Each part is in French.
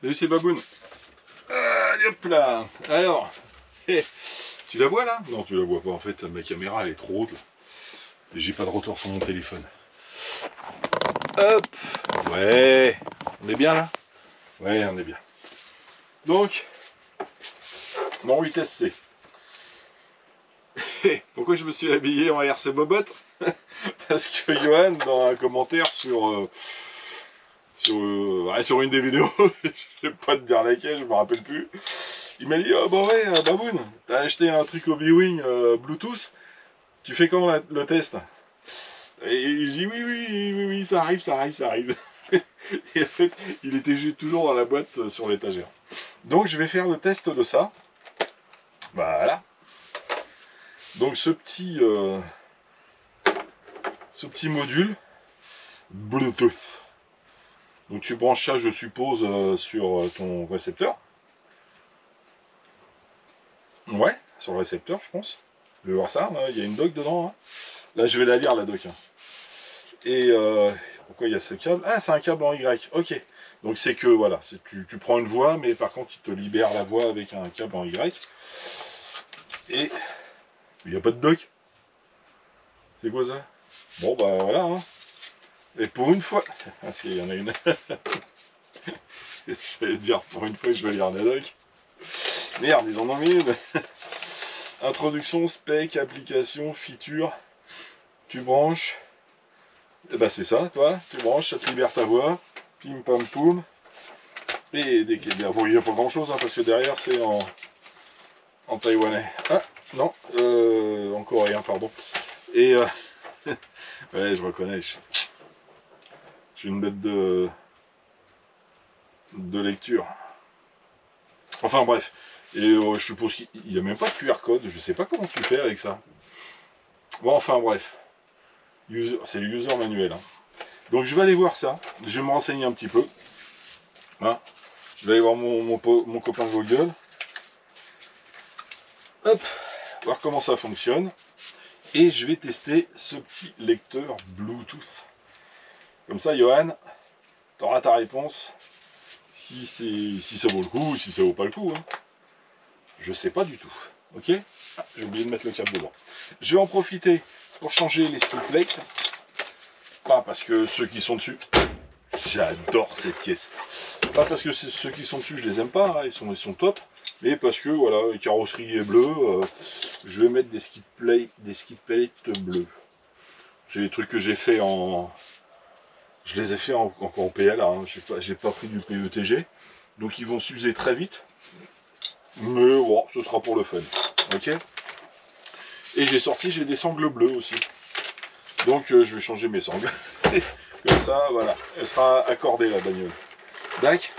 Salut, c'est Baboun. Allez, hop là. Alors, tu la vois là? Non, tu la vois pas. En fait, ma caméra elle est trop haute là. Et j'ai pas de retour sur mon téléphone. Hop. Ouais. On est bien là? Ouais, on est bien. Donc, mon UTSC. Pourquoi je me suis habillé en RC Bobot? Parce que Johan, dans un commentaire sur une des vidéos, je vais pas te dire laquelle, je me rappelle plus, il m'a dit: oh bah ouais, Baboun, t'as acheté un truc au B-Wing Bluetooth, tu fais quand le test? Et je dis oui, ça arrive. Et en fait, il était toujours dans la boîte sur l'étagère. Donc je vais faire le test de ça. Voilà. Donc ce petit module Bluetooth. Donc tu branches ça, je suppose, sur ton récepteur. Ouais, sur le récepteur, je pense. Je vais voir ça, là, il y a une dock dedans. Hein. Là, je vais la lire, la dock. Hein. Et pourquoi il y a ce câble? Ah, c'est un câble en Y. Ok. Donc c'est que, voilà, tu prends une voie, mais par contre, il te libère la voie avec un câble en Y. Et il n'y a pas de dock. C'est quoi ça? Bon, bah voilà. Hein. Et pour une fois... Ah, si, il y en a une. J'allais dire, pour une fois, je vais lire la dock. Merde, ils en ont mis une. Introduction, spec, application, feature. Tu branches. Et bah c'est ça, toi. Tu branches, ça te libère ta voix. Pim pam poum. Et dès qu'il y a... Bon, il n'y a pas grand chose, hein, parce que derrière c'est en taïwanais. Ah, non, en coréen, pardon. Et ouais, je reconnais. J'ai une bête de lecture. Enfin bref. Et je suppose qu'il n'y a même pas de QR code. Je sais pas comment tu fais avec ça. Bon, enfin bref. C'est le user manuel. Hein. Donc je vais aller voir ça. Je vais me renseigner un petit peu. Hein. Je vais aller voir mon copain Google. Hop. Voir comment ça fonctionne. Et je vais tester ce petit lecteur Bluetooth. Comme ça, Johan, tu auras ta réponse. Si ça vaut le coup ou si ça vaut pas le coup. Hein. Je sais pas du tout. Ok. Ah, j'ai oublié de mettre le câble dedans. Je vais en profiter pour changer les skid plates. Pas parce que ceux qui sont dessus, j'adore cette caisse. Pas parce que ceux qui sont dessus, je les aime pas, hein, ils sont top. Mais parce que voilà, la carrosserie est bleue, je vais mettre des skid plates bleues. C'est des trucs que j'ai fait en... Je les ai fait en PLA, hein. J'ai pas pris du PETG. Donc ils vont s'user très vite. Mais bon, ce sera pour le fun. Ok. Et j'ai des sangles bleues aussi. Donc je vais changer mes sangles. Comme ça, voilà. Elle sera accordée la bagnole. Dac.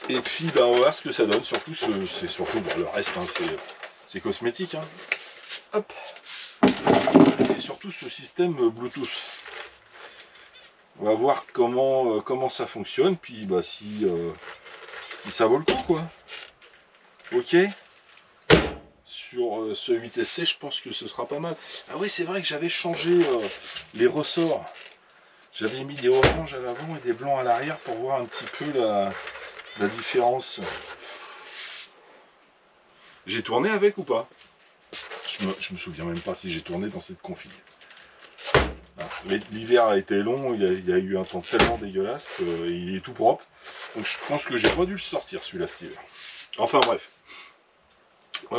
Et puis ben, on va voir ce que ça donne. Surtout, c'est surtout bon, le reste, hein, c'est cosmétique. Hein. Hop. C'est surtout ce système Bluetooth. On va voir comment ça fonctionne. Puis bah, si ça vaut le coup, quoi. Ok. Sur ce 8SC, je pense que ce sera pas mal. Ah oui, c'est vrai que j'avais changé les ressorts. J'avais mis des oranges à l'avant et des blancs à l'arrière pour voir un petit peu la différence. J'ai tourné avec ou pas? Je me souviens même pas si j'ai tourné dans cette config. L'hiver a été long, il y a eu un temps tellement dégueulasse qu'il est tout propre. Donc je pense que j'ai pas dû le sortir celui-là cet hiver. Enfin bref. Bah,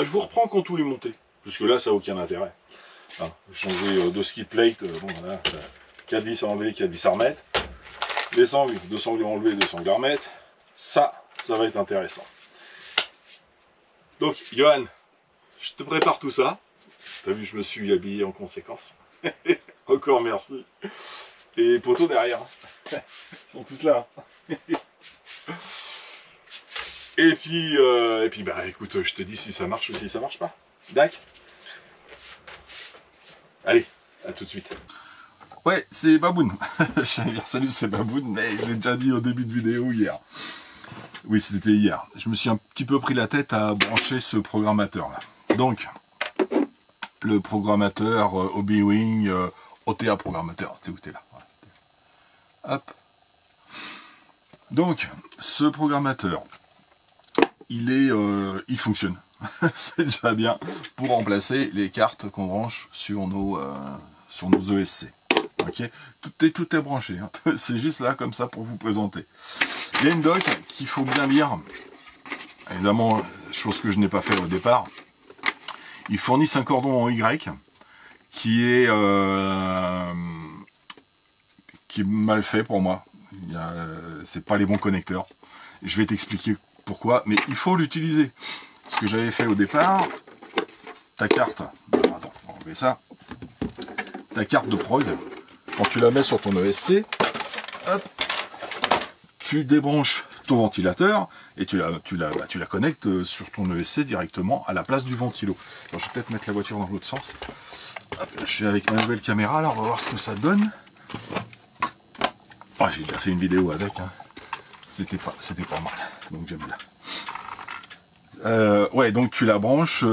je vous reprends quand tout est monté. Parce que là ça n'a aucun intérêt. Hein, changer de skid plate, bon voilà. 4 vis à enlever, 4 vis à remettre. Les sangles, 2 sangles à enlever, 2 sangles à remettre. Ça va être intéressant. Donc, Johan, je te prépare tout ça. T'as vu, je me suis habillé en conséquence. Encore merci. Et les poteaux derrière. Ils sont tous là. Et puis, bah écoute, je te dis si ça marche ou si ça marche pas. Dac. Allez, à tout de suite. Ouais, c'est Baboun. J'allais dire salut, c'est Baboun, mais je l'ai déjà dit au début de vidéo hier. Oui, c'était hier. Je me suis un petit peu pris la tête à brancher ce programmateur là. Donc, le programmateur OB-Wing OTA programmateur. T'es où t'es là? Hop. Donc, ce programmateur, il fonctionne. C'est déjà bien pour remplacer les cartes qu'on branche sur nos ESC. Ok, tout est branché. Hein. C'est juste là comme ça pour vous présenter. Il y a une doc qu'il faut bien lire. Évidemment, chose que je n'ai pas fait au départ. Ils fournissent un cordon en Y qui est mal fait pour moi. C'est pas les bons connecteurs. Je vais t'expliquer pourquoi, mais il faut l'utiliser. Ce que j'avais fait au départ, ta carte, attends, on va enlever ça, ta carte de prog, quand tu la mets sur ton ESC, hop, tu débranches ton ventilateur et tu la connectes sur ton ESC directement à la place du ventilo. Alors, je vais peut-être mettre la voiture dans l'autre sens. Hop, je suis avec ma nouvelle caméra, là, on va voir ce que ça donne. Oh, j'ai déjà fait une vidéo avec, hein. C'était pas mal, donc j'aime bien. Ouais, donc tu la branches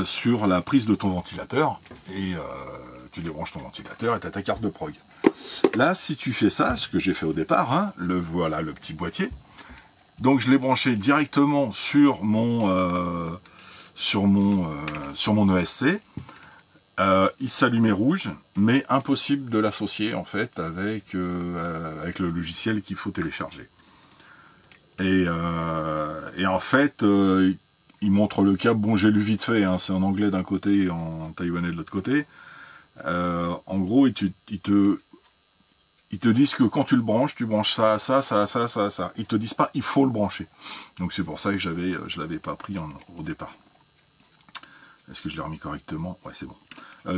sur la prise de ton ventilateur et tu débranches ton ventilateur et tu as ta carte de prog. Là, si tu fais ça, ce que j'ai fait au départ, hein, voilà le petit boîtier. Donc je l'ai branché directement sur mon ESC. Il s'allumait rouge, mais impossible de l'associer en fait avec le logiciel qu'il faut télécharger. Et en fait, il montre le câble. Bon, j'ai lu vite fait, hein, c'est en anglais d'un côté et en taïwanais de l'autre côté. En gros, ils te disent que quand tu le branches ça. Ils te disent pas il faut le brancher. Donc c'est pour ça que je l'avais pas pris au départ. Est-ce que je l'ai remis correctement? Ouais, c'est bon.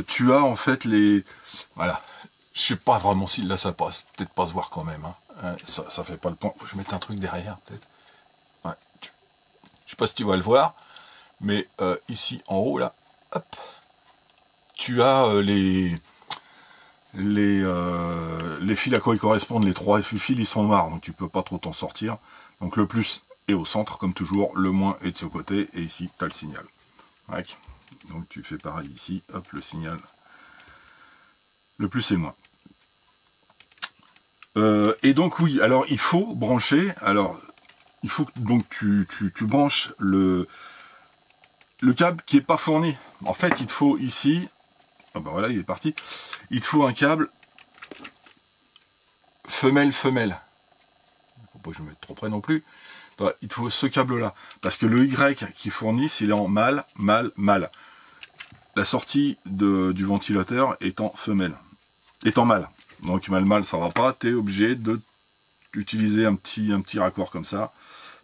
Tu as en fait voilà. Je sais pas vraiment si là ça passe, peut-être pas se voir quand même. Hein. Ça fait pas le point. Faut que je mette un truc derrière peut-être. Ouais. Je sais pas si tu vas le voir, mais ici en haut là, hop, tu as les fils à quoi ils correspondent. Les trois fils ils sont noirs, donc tu peux pas trop t'en sortir. Donc le plus est au centre comme toujours, le moins est de ce côté et ici tu as le signal. Ouais. Donc tu fais pareil ici, hop, le signal. Le plus et le moins. Et donc oui, alors il faut brancher, alors il faut que donc tu branches le câble qui est pas fourni. En fait, il te faut ici, oh ben voilà, il est parti. Il te faut un câble femelle. Faut pas que je me mette trop près non plus. Il te faut ce câble là, parce que le Y qui fournissent, il est en mâle. La sortie du ventilateur est en femelle, est en mâle. Donc mâle ça va pas, tu es obligé d'utiliser un petit raccord comme ça,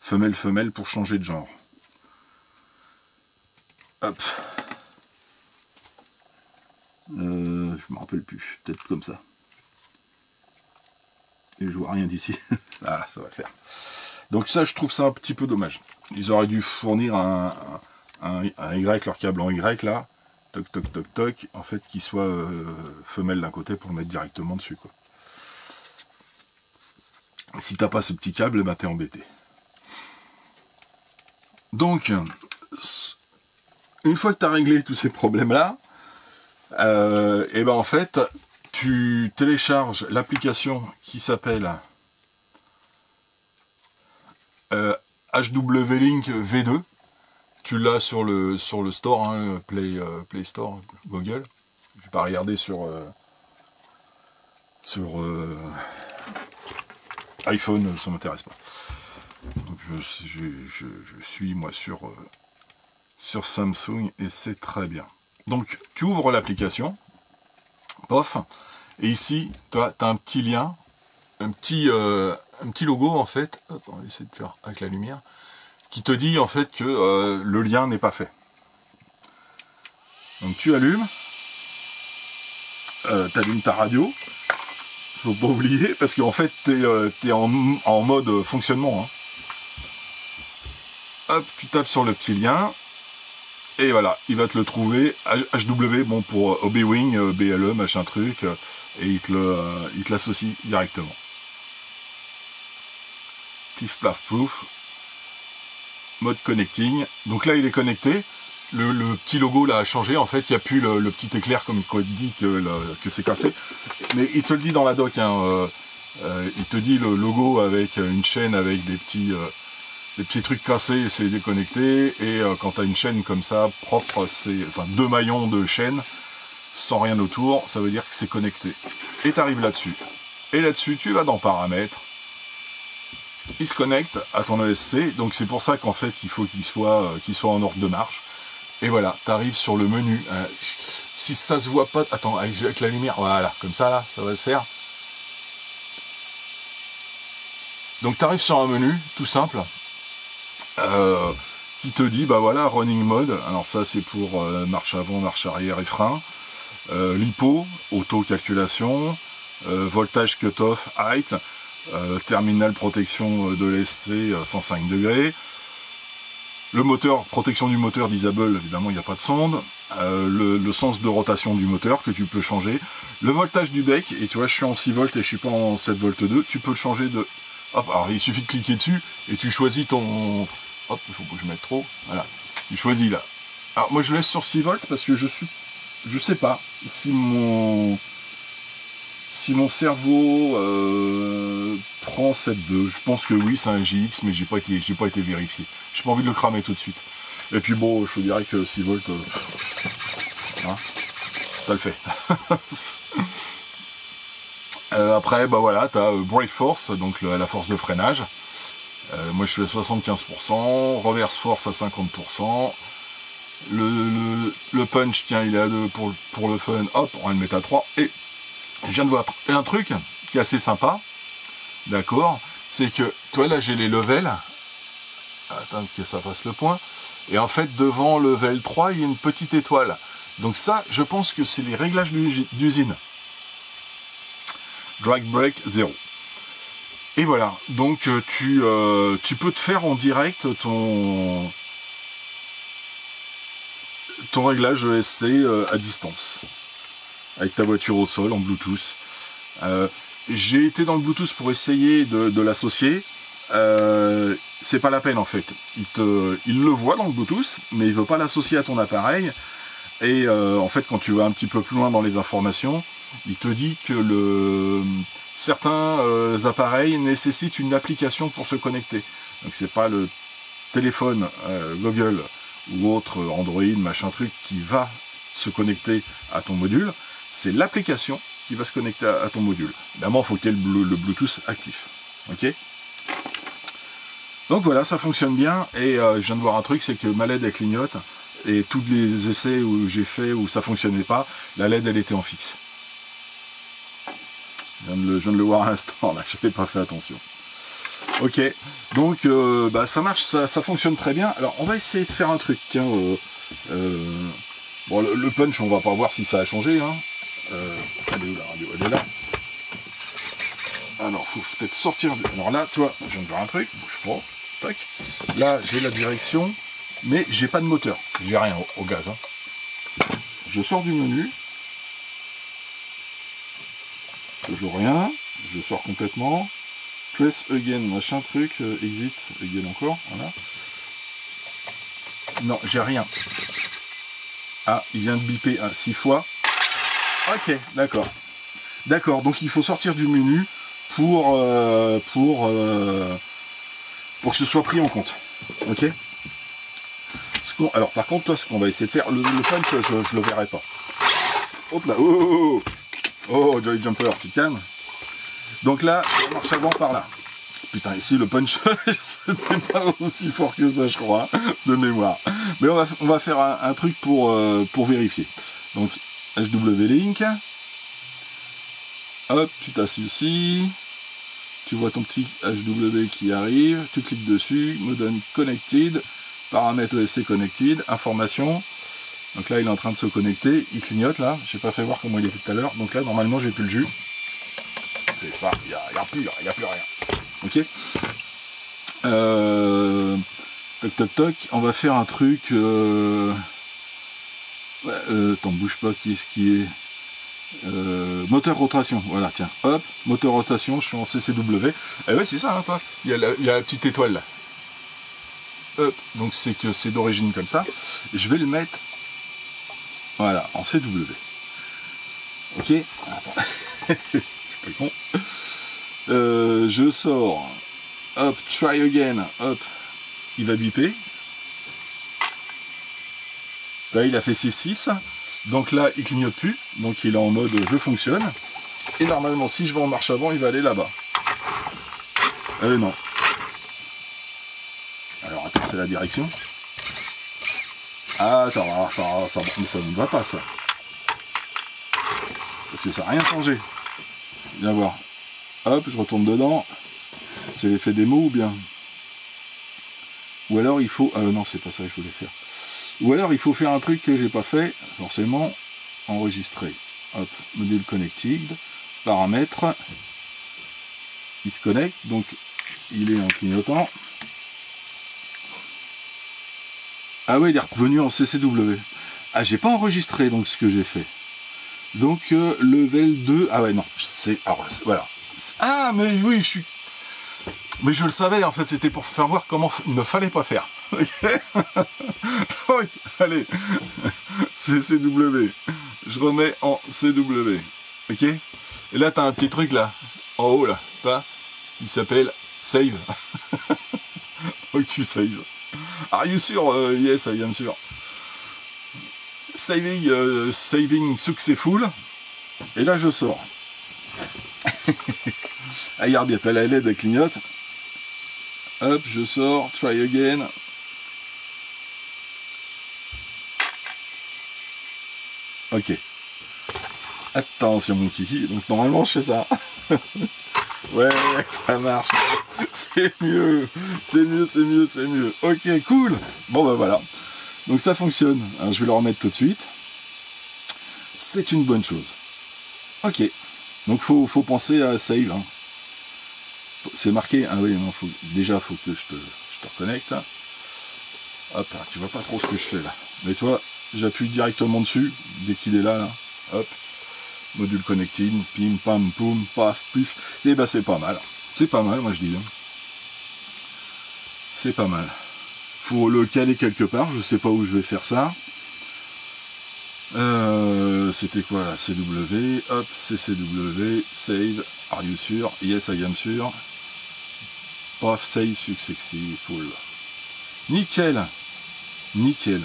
femelle pour changer de genre. Hop. Je me rappelle plus, peut-être comme ça. Et je vois rien d'ici. Voilà, ça va le faire. Donc ça, je trouve ça un petit peu dommage. Ils auraient dû fournir un Y, leur câble en Y là, toc, en fait, qui soit femelle d'un côté pour le mettre directement dessus, quoi. Si t'as pas ce petit câble, ben t'es embêté. Donc, une fois que tu as réglé tous ces problèmes-là, et ben en fait, tu télécharges l'application qui s'appelle HW-Link V2. Tu l'as sur le store, hein, le Play Store, Google. Je vais pas regarder sur iPhone, ça m'intéresse pas. Donc je suis moi sur Samsung et c'est très bien. Donc tu ouvres l'application, pof, et ici tu as un petit lien, un petit logo en fait. Hop, on va essayer de faire avec la lumière, qui te dit en fait que le lien n'est pas fait. Donc tu allumes, tu allumes ta radio, faut pas oublier, parce qu'en fait t'es en mode fonctionnement. Hein. Hop, tu tapes sur le petit lien, et voilà, il va te le trouver, HW, bon pour OB-Wing, BLE, machin truc, et il te l'associe directement. Pif, plaf, plouf, mode connecting, donc là il est connecté, le petit logo là a changé, en fait il n'y a plus le petit éclair comme il dit que c'est cassé, mais il te le dit dans la doc, hein, il te dit le logo avec une chaîne avec des petits trucs cassés, c'est déconnecté. Et quand tu as une chaîne comme ça, propre, c'est enfin 2 maillons de chaîne, sans rien autour, ça veut dire que c'est connecté. Et tu arrives là-dessus. Et là-dessus, tu vas dans paramètres. Il se connecte à ton ESC. Donc c'est pour ça qu'en fait, il faut qu'il soit en ordre de marche. Et voilà, tu arrives sur le menu. Si ça se voit pas... Attends, avec la lumière, voilà, comme ça, là, ça va se faire. Donc tu arrives sur un menu, tout simple, qui te dit, bah voilà, running mode. Alors ça, c'est pour marche avant, marche arrière et frein. LiPo, auto-calculation, voltage cut-off, height, terminal protection de l'ESC 105 degrés. Le moteur, protection du moteur disable, évidemment il n'y a pas de sonde. Le sens de rotation du moteur que tu peux changer. Le voltage du bec, et tu vois je suis en 6 volts et je suis pas en 7 volts 2, tu peux le changer de... Hop, alors il suffit de cliquer dessus et tu choisis ton... Hop, il faut pas que je mette trop. Voilà, tu choisis là. Alors moi je laisse sur 6 volts parce que je sais pas si mon cerveau prend 7.2, je pense que oui, c'est un GX, mais j'ai pas été vérifié. J'ai pas envie de le cramer tout de suite. Et puis bon, je te dirais que 6 volts, hein, ça le fait. Après, bah voilà, tu as brake force, donc la force de freinage. Moi je suis à 75%, reverse force à 50%. Le punch, tiens, il est à 2 pour le fun, hop, on va le mettre à 3. Et je viens de voir un truc qui est assez sympa, d'accord, c'est que, toi là j'ai les levels, attends que ça fasse le point, et en fait devant level 3 il y a une petite étoile, donc ça je pense que c'est les réglages d'usine, drag brake 0. Et voilà, donc tu peux te faire en direct ton réglage ESC à distance, avec ta voiture au sol en Bluetooth. J'ai été dans le Bluetooth pour essayer de l'associer. C'est pas la peine en fait. Il le voit dans le Bluetooth, mais il veut pas l'associer à ton appareil. Et en fait, quand tu vas un petit peu plus loin dans les informations, il te dit que certains appareils nécessitent une application pour se connecter. Donc c'est pas le téléphone Google ou autre Android, machin truc, qui va se connecter à ton module, c'est l'application qui va se connecter à ton module. Évidemment, il faut qu'il y ait le Bluetooth actif. Ok ? Donc voilà, ça fonctionne bien, et je viens de voir un truc, c'est que ma LED elle clignote, et tous les essais où j'ai fait où ça fonctionnait pas, la LED elle était en fixe. Je viens de le voir à l'instant, là, je n'avais pas fait attention. Ok, donc bah, ça marche, ça fonctionne très bien. Alors on va essayer de faire un truc, tiens, bon le punch on va pas voir si ça a changé, hein. Elle est où la radio? Elle est là. Alors faut peut-être sortir, alors là, tu vois, je viens de voir un truc, bouge pas, tac. Là j'ai la direction, mais j'ai pas de moteur, j'ai rien au gaz, hein. Je sors du menu, toujours rien, je sors complètement. Press again, machin truc, exit, again encore, voilà. Non, j'ai rien. Ah, il vient de biper 6 fois. Ok, d'accord. D'accord, donc il faut sortir du menu pour que ce soit pris en compte. Ok. Alors par contre, toi, ce qu'on va essayer de faire, le punch, je le verrai pas. Hop là, oh, oh, Joy Jumper, tu te calmes. Donc là, on marche avant par là. Putain, ici le punch, c'était pas aussi fort que ça, je crois, hein, de mémoire. Mais on va faire un truc pour vérifier. Donc, HW-Link. Hop, tu t'assis ici. Tu vois ton petit HW qui arrive. Tu cliques dessus. Modem Connected. Paramètres ESC Connected. Information. Donc là, il est en train de se connecter. Il clignote là. Je n'ai pas fait voir comment il était tout à l'heure. Donc là, normalement, j'ai plus le jus. C'est ça, il n'y a plus rien. Ok. Toc toc toc, on va faire un truc. Attends, bouge pas, qui est-ce qui est moteur rotation, voilà, tiens, hop, moteur rotation, je suis en CCW. Et ouais, c'est ça, hein, toi. Il y a la petite étoile là. Hop, donc c'est que c'est d'origine comme ça. Je vais le mettre, voilà, en CW. Ok, attends. Je suis pas con. Je sors, hop, try again, hop, il va biper. Là, il a fait ses 6, donc là, il clignote plus, donc il est en mode je fonctionne. Et normalement, si je vais en marche avant, il va aller là-bas. Non. Alors, attends, c'est la direction. Ah, attends, ça ne va pas, ça. Parce que ça n'a rien changé. Viens voir. Hop, je retourne dedans. C'est l'effet démo ou bien? Ou alors il faut... non, c'est pas ça que je voulais faire. Ou alors il faut faire un truc que j'ai pas fait. Forcément, enregistrer. Hop, module connected. Paramètres. Il se connecte. Donc, il est en clignotant. Ah ouais, il est revenu en CCW. Ah, j'ai pas enregistré donc ce que j'ai fait. Donc, level 2. Ah ouais, non. C'est... Alors, voilà. Ah, mais oui, je suis... Mais je le savais, en fait, c'était pour faire voir comment il ne fallait pas faire. Ok. Donc, allez, CCW. Je remets en CW. Ok. Et là, tu as un petit truc, là, en haut, là, qui s'appelle Save. Donc, tu save. Are you sure? Yes, I am sure. Saving successful. Et là, je sors. Ah, regarde bien, t'as la LED, elle clignote. Hop, je sors, try again. Ok. Attention mon kiki, donc normalement je fais ça. Ouais, ça marche. C'est mieux. C'est mieux, c'est mieux, c'est mieux. Ok, cool. Bon bah voilà. Donc ça fonctionne. Alors, je vais le remettre tout de suite. C'est une bonne chose. Ok. Donc faut penser à save. Hein. C'est marqué. Ah oui, non, déjà faut que je te reconnecte. Hop, tu vois pas trop ce que je fais là. Mais toi, j'appuie directement dessus, dès qu'il est là, hop, module connecting, pim, pam, poum, paf, puf, et bah c'est pas mal. C'est pas mal, moi je dis. C'est pas mal. Faut le caler quelque part, je sais pas où je vais faire ça. C'était quoi là? CW, hop, CCW, save, are you sure? Yes, I am sure. Paf, save successful. Nickel. Nickel.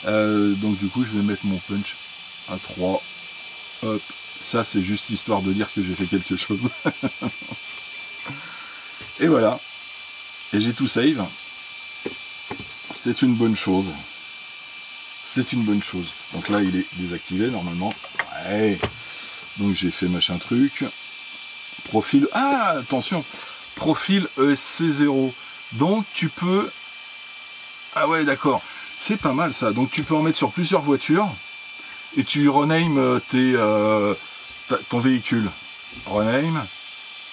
Donc du coup je vais mettre mon punch à 3. Hop, ça c'est juste histoire de dire que j'ai fait quelque chose. Et voilà. Et j'ai tout save. C'est une bonne chose. C'est une bonne chose. Donc là il est désactivé normalement. Ouais. Donc j'ai fait machin truc. Profil. Ah attention. Profil ESC0. Donc tu peux. Ah ouais d'accord. C'est pas mal ça. Donc tu peux en mettre sur plusieurs voitures. Et tu rename ton véhicule. Rename,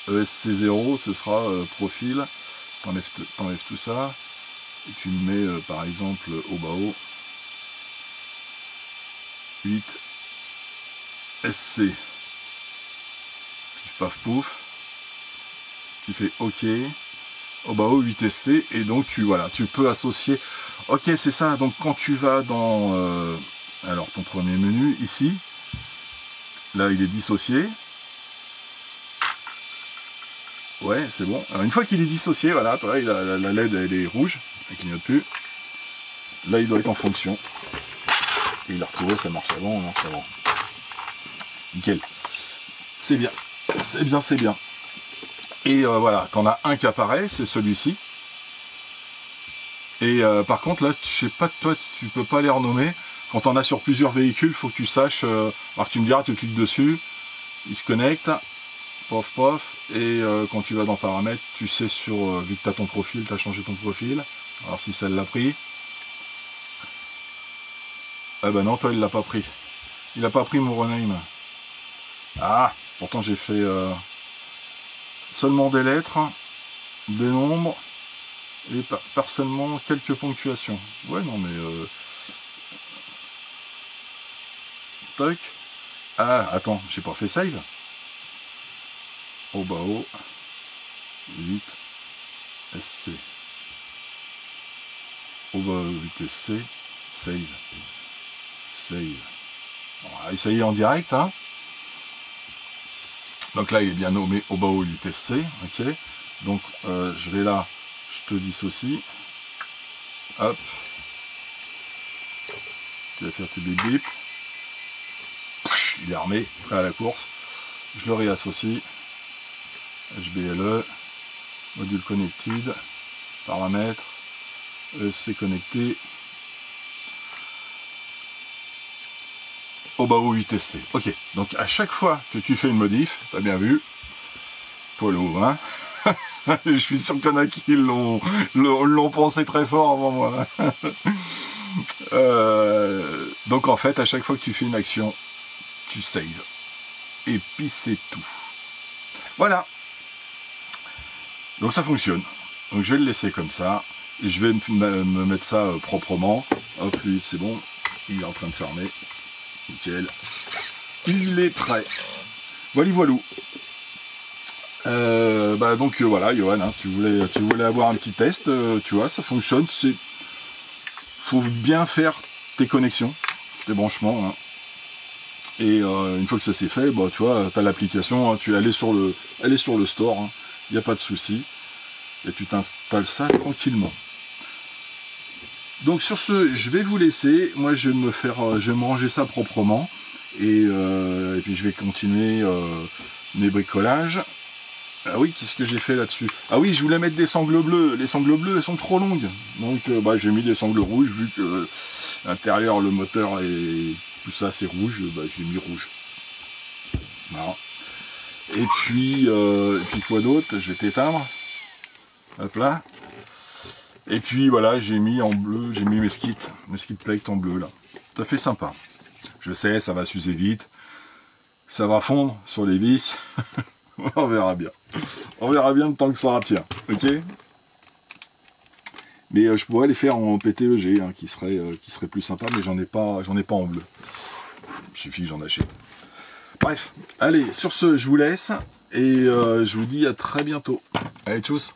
ESC0, ce sera profil. T'enlèves tout ça. Et tu le mets par exemple au bas haut. 8 SC. Pif paf pouf. Tu fais OK. Au bas haut 8 SC. Et donc tu peux associer. OK, c'est ça. Donc quand tu vas dans alors ton premier menu ici, là il est dissocié. Ouais, c'est bon. Alors une fois qu'il est dissocié, voilà, toi, la LED elle est rouge, elle clignote plus. Là il doit être en fonction. Et il a retrouvé, ça marche avant, non, ça va. Nickel. C'est bien. C'est bien, c'est bien. Et voilà, t'en as un qui apparaît, c'est celui-ci. Et par contre là, je sais pas, toi tu peux pas les renommer. Quand on a sur plusieurs véhicules, il faut que tu saches, alors tu me diras, tu cliques dessus, il se connecte, pof pof, et quand tu vas dans paramètres, tu sais vu que tu as ton profil, tu as changé ton profil, alors si ça l'a pris, ah ben non, toi il l'a pas pris, il a pas pris mon rename. Ah, pourtant j'ai fait seulement des lettres, des nombres, et par seulement quelques ponctuations. Ouais non mais... Toc. Ah, attends, j'ai pas fait save. Au bas haut. 8 SC. Au bas haut 8 SC. Save. Save. On va essayer en direct, hein. Donc là, il est bien nommé Obao UTC, ok. Donc je vais là, je te dissocie. Hop. Tu vas faire tes bip bip. Il est armé, prêt à la course. Je le réassocie. HBLE, module connected, paramètres, ESC connecté. Obao UTC. Ok, donc à chaque fois que tu fais une modif, t'as bien vu, poids lourd, hein. Je suis sûr qu'il y en a qui l'ont pensé très fort avant moi. Donc en fait, à chaque fois que tu fais une action, tu saves. Et puis c'est tout. Voilà. Donc ça fonctionne. Donc je vais le laisser comme ça. Et je vais me mettre ça proprement. Hop, lui, c'est bon. Il est en train de s'armer. Nickel. Il est prêt. Voilà, voilou. Donc voilà, Johan, hein, tu voulais avoir un petit test, tu vois, ça fonctionne. Faut bien faire tes connexions, tes branchements. Hein. Et une fois que ça c'est fait, bah, tu vois, tu as l'application, hein, elle est sur le store, il n'y a pas de souci. Et tu t'installes ça tranquillement. Donc sur ce, je vais vous laisser. Moi, je vais me ranger ça proprement. Et puis je vais continuer mes bricolages. Ah oui, qu'est-ce que j'ai fait là-dessus? Ah oui, je voulais mettre des sangles bleues. Les sangles bleues, elles sont trop longues. Donc j'ai mis des sangles rouges, vu que l'intérieur, le moteur et tout ça, c'est rouge. J'ai mis rouge. Voilà. Et puis quoi d'autre? Je vais t'éteindre. Hop là. Et puis voilà, j'ai mis en bleu, j'ai mis mes skid plate en bleu là. Ça fait sympa. Je sais, ça va s'user vite. Ça va fondre sur les vis. On verra bien. On verra bien le temps que ça tient. Ok. Mais je pourrais les faire en PTEG, hein, qui serait plus sympa, mais j'en ai pas en bleu. Il suffit que j'en achète. Bref, allez, sur ce, je vous laisse et je vous dis à très bientôt. Allez, tchuss.